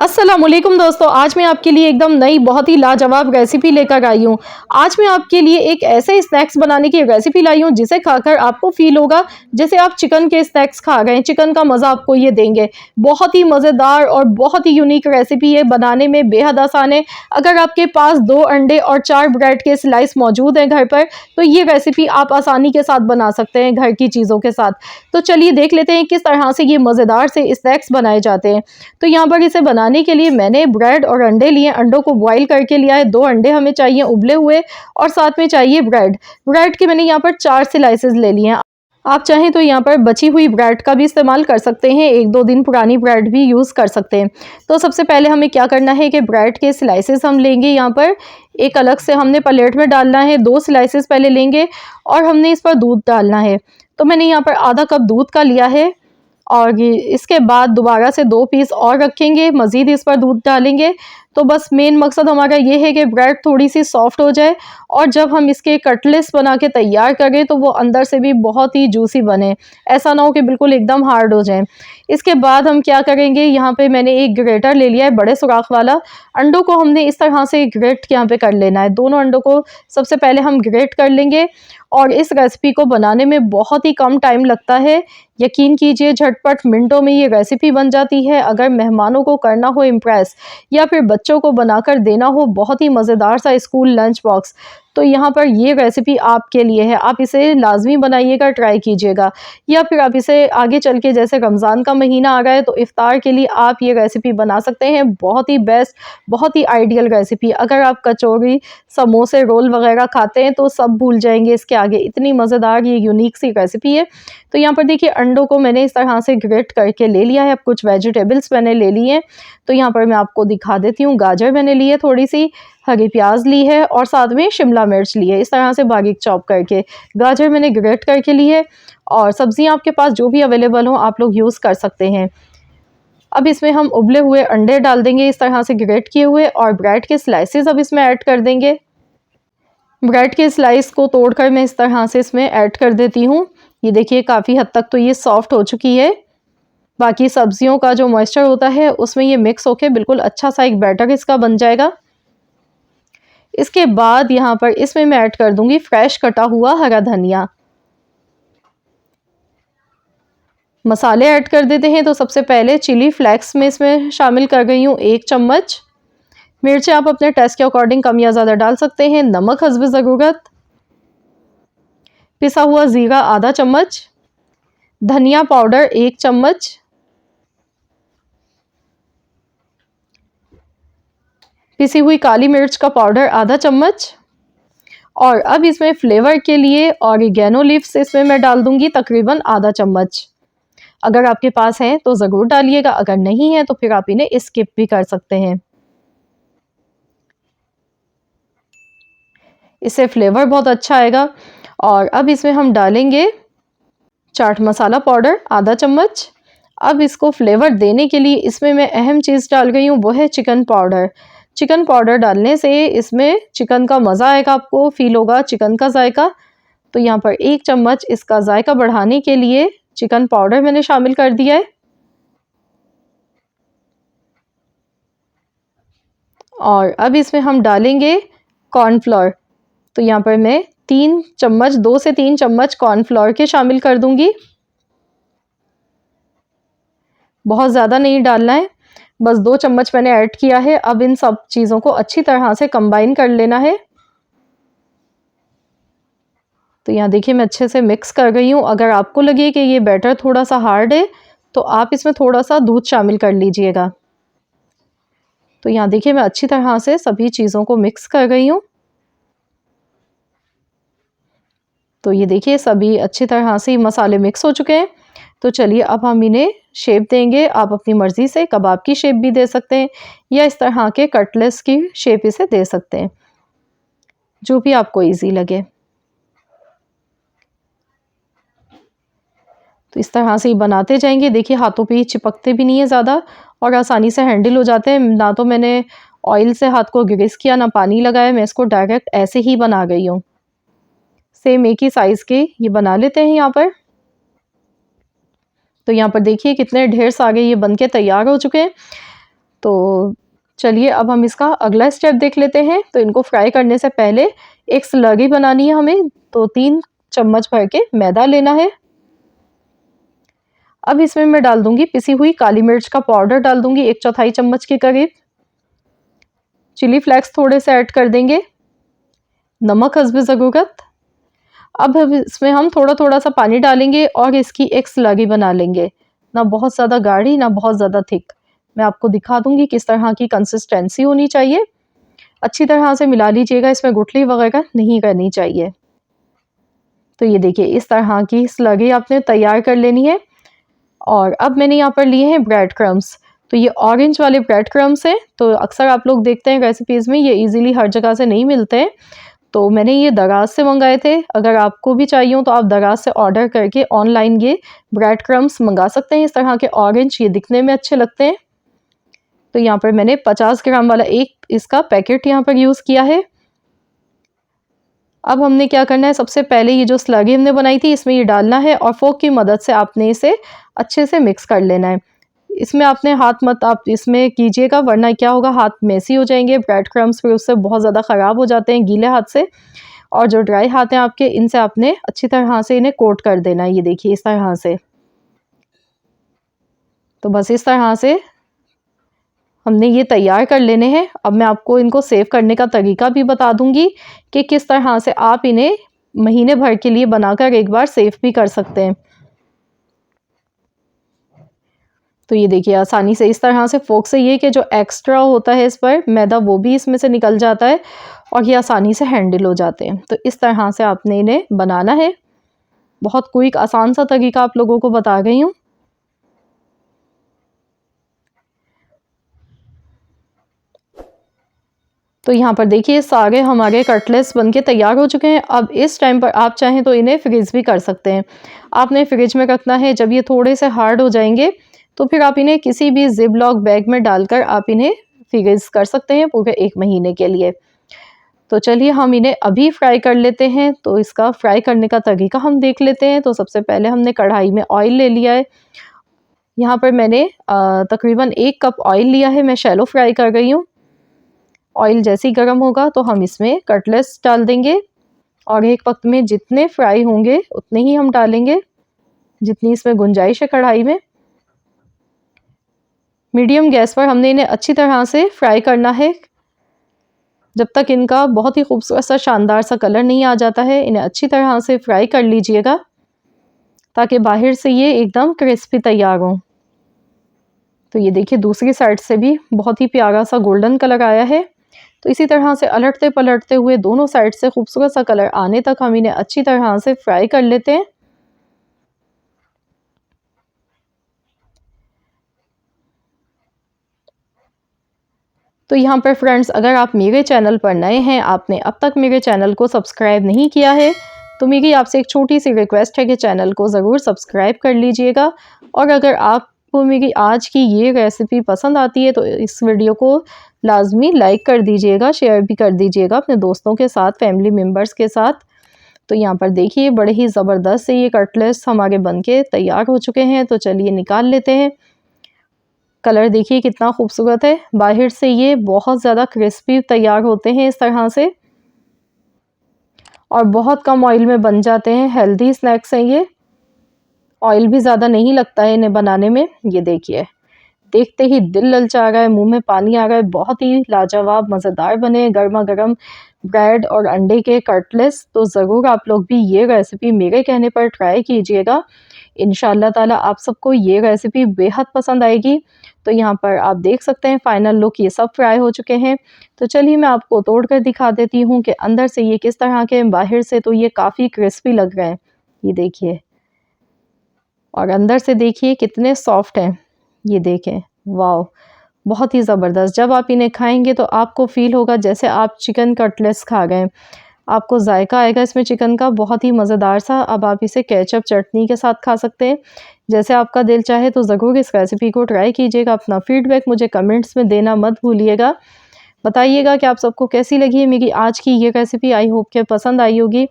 अस्सलामुअलैकुम दोस्तों, आज मैं आपके लिए एकदम नई बहुत ही लाजवाब रेसिपी लेकर आई हूँ। आज मैं आपके लिए एक ऐसे स्नैक्स बनाने की रेसिपी लाई हूँ जिसे खाकर आपको फ़ील होगा जैसे आप चिकन के स्नैक्स खा रहे हैं, चिकन का मज़ा आपको ये देंगे। बहुत ही मज़ेदार और बहुत ही यूनिक रेसिपी है, बनाने में बेहद आसान है। अगर आपके पास 2 अंडे और 4 ब्रेड के स्लाइस मौजूद हैं घर पर, तो ये रेसिपी आप आसानी के साथ बना सकते हैं घर की चीज़ों के साथ। तो चलिए देख लेते हैं किस तरह से ये मज़ेदार से स्नैक्स बनाए जाते हैं। तो यहाँ पर इसे बनाने के लिए मैंने ब्रेड और अंडे लिए, अंडों को बॉईल करके लिया है। 2 अंडे हमें चाहिए उबले हुए और साथ में चाहिए ब्रेड। ब्रेड के मैंने यहाँ पर 4 स्लाइसेस ले लिए हैं। आप चाहें तो यहाँ पर बची हुई ब्रेड का भी इस्तेमाल कर सकते हैं, 1-2 दिन पुरानी ब्रेड भी यूज़ कर सकते हैं। तो सबसे पहले हमें क्या करना है कि ब्रेड के स्लाइसेस हम लेंगे, यहाँ पर एक अलग से हमने प्लेट में डालना है। 2 स्लाइसेस पहले लेंगे और हमने इस पर दूध डालना है। तो मैंने यहाँ पर आधा कप दूध का लिया है और ये इसके बाद दोबारा से 2 पीस और रखेंगे, मज़ीद इस पर दूध डालेंगे। तो बस मेन मकसद हमारा ये है कि ब्रेड थोड़ी-सी सॉफ्ट हो जाए और जब हम इसके कटलेट्स बना के तैयार करें तो वो अंदर से भी बहुत ही जूसी बने। ऐसा ना हो कि बिल्कुल एकदम हार्ड हो जाएँ। इसके बाद हम क्या करेंगे, यहाँ पे मैंने एक ग्रेटर ले लिया है बड़े सुराख वाला। अंडों को हमने इस तरह से ग्रेट यहाँ पे कर लेना है। दोनों अंडों को सबसे पहले हम ग्रेट कर लेंगे और इस रेसिपी को बनाने में बहुत ही कम टाइम लगता है। यकीन कीजिए झटपट मिनटों में ये रेसिपी बन जाती है। अगर मेहमानों को करना हो इम्प्रेस या फिर बच्चों को बनाकर देना हो बहुत ही मज़ेदार सा स्कूल लंच बॉक्स, तो यहाँ पर ये रेसिपी आपके लिए है। आप इसे लाज़मी बनाइएगा, ट्राई कीजिएगा। या फिर आप इसे आगे चल के जैसे रमज़ान का महीना आ रहा है तो इफ्तार के लिए आप ये रेसिपी बना सकते हैं। बहुत ही बेस्ट, बहुत ही आइडियल रेसिपी। अगर आप कचौरी, समोसे, रोल वगैरह खाते हैं तो सब भूल जाएंगे इसके आगे। इतनी मज़ेदार ये यूनिक सी रेसिपी है। तो यहाँ पर देखिए अंडों को मैंने इस तरह से ग्रेट करके ले लिया है। अब कुछ वेजिटेबल्स मैंने ले लिए हैं, तो यहाँ पर मैं आपको दिखा देती हूँ। गाजर मैंने ली है, थोड़ी सी हरी प्याज ली है और साथ में शिमला मिर्च ली है, इस तरह से बारीक चॉप करके। गाजर मैंने ग्रेट करके ली है और सब्जियां आपके पास जो भी अवेलेबल हो आप लोग यूज़ कर सकते हैं। अब इसमें हम उबले हुए अंडे डाल देंगे इस तरह से ग्रेट किए हुए, और ब्रेड के स्लाइसेस अब इसमें ऐड कर देंगे। ब्रेड के स्लाइस को तोड़कर मैं इस तरह से इसमें ऐड कर देती हूँ। ये देखिए काफ़ी हद तक तो ये सॉफ्ट हो चुकी है। बाकी सब्जियों का जो मॉइस्चर होता है उसमें ये मिक्स होके बिल्कुल अच्छा सा एक बैटर इसका बन जाएगा। इसके बाद यहाँ पर इसमें मैं ऐड कर दूंगी फ्रेश कटा हुआ हरा धनिया। मसाले ऐड कर देते हैं। तो सबसे पहले चिली फ्लेक्स में इसमें शामिल कर रही हूँ 1 चम्मच। मिर्चें आप अपने टेस्ट के अकॉर्डिंग कम या ज़्यादा डाल सकते हैं। नमक हस्ब ज़रूरत। पिसा हुआ ज़ीरा आधा चम्मच। धनिया पाउडर 1 चम्मच। पिसी हुई काली मिर्च का पाउडर आधा चम्मच। और अब इसमें फ्लेवर के लिए ऑरिगेनो लीव्स इसमें मैं डाल दूंगी तकरीबन आधा चम्मच। अगर आपके पास है तो ज़रूर डालिएगा, अगर नहीं है तो फिर आप इन्हें स्किप भी कर सकते हैं। इससे फ्लेवर बहुत अच्छा आएगा। और अब इसमें हम डालेंगे चाट मसाला पाउडर आधा चम्मच। अब इसको फ्लेवर देने के लिए इसमें मैं अहम चीज़ डाल रही हूँ, वो है चिकन पाउडर। चिकन पाउडर डालने से इसमें चिकन का मज़ा आएगा, आपको फील होगा चिकन का जायका। तो यहाँ पर 1 चम्मच इसका जायका बढ़ाने के लिए चिकन पाउडर मैंने शामिल कर दिया है। और अब इसमें हम डालेंगे कॉर्नफ्लोर। तो यहाँ पर मैं 3 चम्मच, 2 से 3 चम्मच कॉर्नफ्लोर के शामिल कर दूंगी। बहुत ज़्यादा नहीं डालना है, बस 2 चम्मच मैंने ऐड किया है। अब इन सब चीज़ों को अच्छी तरह से कंबाइन कर लेना है। तो यहाँ देखिए मैं अच्छे से मिक्स कर रही हूँ। अगर आपको लगे कि ये बैटर थोड़ा सा हार्ड है तो आप इसमें थोड़ा सा दूध शामिल कर लीजिएगा। तो यहाँ देखिए मैं अच्छी तरह से सभी चीज़ों को मिक्स कर रही हूँ। तो ये देखिए सभी अच्छी तरह से मसाले मिक्स हो चुके हैं। तो चलिए अब हम इन्हें शेप देंगे। आप अपनी मर्ज़ी से कबाब की शेप भी दे सकते हैं या इस तरह के कटलेट्स की शेप इसे दे सकते हैं, जो भी आपको ईजी लगे। तो इस तरह से ही बनाते जाएंगे। देखिए हाथों पे चिपकते भी नहीं है ज़्यादा और आसानी से हैंडल हो जाते हैं। ना तो मैंने ऑयल से हाथ को ग्रीस किया, ना पानी लगाया, मैं इसको डायरेक्ट ऐसे ही बना गई हूँ। सेम एक ही साइज़ के ये बना लेते हैं यहाँ पर। तो यहाँ पर देखिए कितने ढेर सारे ये बनके तैयार हो चुके हैं। तो चलिए अब हम इसका अगला स्टेप देख लेते हैं। तो इनको फ्राई करने से पहले एक स्लरी बनानी है हमें, तो 3 चम्मच भर के मैदा लेना है। अब इसमें मैं डाल दूंगी पिसी हुई काली मिर्च का पाउडर, डाल दूंगी 1/4 चम्मच के करीब। चिली फ्लेक्स थोड़े से ऐड कर देंगे, नमक हस्ब ज़रूरत। अब इसमें हम थोड़ा थोड़ा सा पानी डालेंगे और इसकी एक स्लरी बना लेंगे, ना बहुत ज़्यादा गाढ़ी ना बहुत ज़्यादा थिक। मैं आपको दिखा दूंगी किस तरह की कंसिस्टेंसी होनी चाहिए। अच्छी तरह से मिला लीजिएगा, इसमें गुठली वगैरह नहीं करनी चाहिए। तो ये देखिए इस तरह की स्लरी आपने तैयार कर लेनी है। और अब मैंने यहाँ पर लिए हैं ब्रेड क्रम्स। तो ये ऑरेंज वाले ब्रेड क्रम्स हैं। तो अक्सर आप लोग देखते हैं रेसिपीज़ में, ये इजीली हर जगह से नहीं मिलते हैं। तो मैंने ये दराज से मंगाए थे। अगर आपको भी चाहिए हो तो आप दराज से ऑर्डर करके ऑनलाइन ये ब्रेड क्रम्स मंगा सकते हैं। इस तरह के ऑरेंज, ये दिखने में अच्छे लगते हैं। तो यहाँ पर मैंने 50 ग्राम वाला एक इसका पैकेट यहाँ पर यूज़ किया है। अब हमने क्या करना है, सबसे पहले ये जो स्लरी हमने बनाई थी इसमें ये डालना है और फोक की मदद से आपने इसे अच्छे से मिक्स कर लेना है। इसमें आपने हाथ मत आप इसमें कीजिएगा, वरना क्या होगा, हाथ मेसी हो जाएंगे। ब्रेड क्रम्स फिर उससे बहुत ज़्यादा ख़राब हो जाते हैं गीले हाथ से। और जो ड्राई हाथ हैं आपके, इनसे आपने अच्छी तरह से इन्हें कोट कर देना है। ये देखिए इस तरह से। तो बस इस तरह से हमने ये तैयार कर लेने हैं। अब मैं आपको इनको सेव करने का तरीका भी बता दूंगी कि किस तरह से आप इन्हें महीने भर के लिए बनाकर एक बार सेव भी कर सकते हैं। तो ये देखिए आसानी से इस तरह से फोक से ये कि जो एक्स्ट्रा होता है इस पर मैदा वो भी इसमें से निकल जाता है और ये आसानी से हैंडल हो जाते हैं। तो इस तरह से आपने इन्हें बनाना है। बहुत क्विक आसान सा तरीका आप लोगों को बता गई हूँ। तो यहाँ पर देखिए सारे हमारे कटलेट्स बनके तैयार हो चुके हैं। अब इस टाइम पर आप चाहें तो इन्हें फ्रीज भी कर सकते हैं। आपने फ्रिज में रखना है। जब ये थोड़े से हार्ड हो जाएंगे तो फिर आप इन्हें किसी भी जिप लॉक बैग में डालकर आप इन्हें फ्रीज कर सकते हैं पूरे 1 महीने के लिए। तो चलिए हम इन्हें अभी फ्राई कर लेते हैं। तो इसका फ्राई करने का तरीका हम देख लेते हैं। तो सबसे पहले हमने कढ़ाई में ऑयल ले लिया है। यहाँ पर मैंने तकरीबन 1 कप ऑयल लिया है। मैं शैलो फ्राई कर रही हूँ। ऑयल जैसे ही गर्म होगा तो हम इसमें कटलेट्स डाल देंगे और एक वक्त में जितने फ्राई होंगे उतने ही हम डालेंगे, जितनी इसमें गुंजाइश है कढ़ाई में। मीडियम गैस पर हमने इन्हें अच्छी तरह से फ्राई करना है जब तक इनका बहुत ही खूबसूरत सा शानदार सा कलर नहीं आ जाता है। इन्हें अच्छी तरह से फ्राई कर लीजिएगा ताकि बाहर से ये एकदम क्रिस्पी तैयार हो। तो ये देखिए दूसरी साइड से भी बहुत ही प्यारा सा गोल्डन कलर आया है। तो इसी तरह से अलटते पलटते हुए दोनों साइड से खूबसूरत सा कलर आने तक हम इन्हें अच्छी तरह से फ्राई कर लेते हैं। तो यहाँ पर फ्रेंड्स, अगर आप मेरे चैनल पर नए हैं, आपने अब तक मेरे चैनल को सब्सक्राइब नहीं किया है, तो मेरी आपसे एक छोटी सी रिक्वेस्ट है कि चैनल को ज़रूर सब्सक्राइब कर लीजिएगा। और अगर आपको मेरी आज की ये रेसिपी पसंद आती है तो इस वीडियो को लाजमी लाइक कर दीजिएगा, शेयर भी कर दीजिएगा अपने दोस्तों के साथ, फैमिली मेम्बर्स के साथ। तो यहाँ पर देखिए बड़े ही ज़बरदस्त से ये कटलेट्स हमारे बनके तैयार हो चुके हैं। तो चलिए निकाल लेते हैं। कलर देखिए कितना खूबसूरत है। बाहर से ये बहुत ज़्यादा क्रिस्पी तैयार होते हैं इस तरह से और बहुत कम ऑयल में बन जाते हैं। हेल्दी स्नैक्स हैं ये। ऑयल भी ज़्यादा नहीं लगता है इन्हें बनाने में। ये देखिए देखते ही दिल ललचा रहा है, मुंह में पानी आ रहा है। बहुत ही लाजवाब मज़ेदार बने गर्मा गर्म ब्रेड और अंडे के कटलेट्स। तो ज़रूर आप लोग भी ये रेसिपी मेरे कहने पर ट्राई कीजिएगा। इंशाल्लाह ताला आप सबको ये रेसिपी बेहद पसंद आएगी। तो यहाँ पर आप देख सकते हैं फाइनल लुक, ये सब फ्राई हो चुके हैं। तो चलिए मैं आपको तोड़ कर दिखा देती हूँ कि अंदर से ये किस तरह के, बाहर से तो ये काफ़ी क्रिस्पी लग रहे हैं। ये देखिए और अंदर से देखिए कितने सॉफ्ट हैं। ये देखें, वाह, बहुत ही ज़बरदस्त। जब आप इन्हें खाएंगे तो आपको फ़ील होगा जैसे आप चिकन कटलेट्स खा गए। आपको जायका आएगा इसमें चिकन का, बहुत ही मज़ेदार सा। अब आप इसे केचप चटनी के साथ खा सकते हैं, जैसे आपका दिल चाहे। तो ज़रूर इस रेसिपी को ट्राई कीजिएगा। अपना फीडबैक मुझे कमेंट्स में देना मत भूलिएगा। बताइएगा कि आप सबको कैसी लगी है मेरी आज की ये रेसिपी। आई होप कि पसंद आई होगी।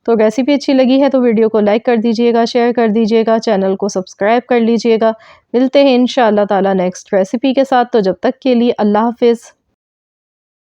तो रेसिपी अच्छी लगी है तो वीडियो को लाइक कर दीजिएगा, शेयर कर दीजिएगा, चैनल को सब्सक्राइब कर लीजिएगा। मिलते हैं इंशाअल्लाह ताला नेक्स्ट रेसिपी के साथ। तो जब तक के लिए अल्लाह हाफ़िज़।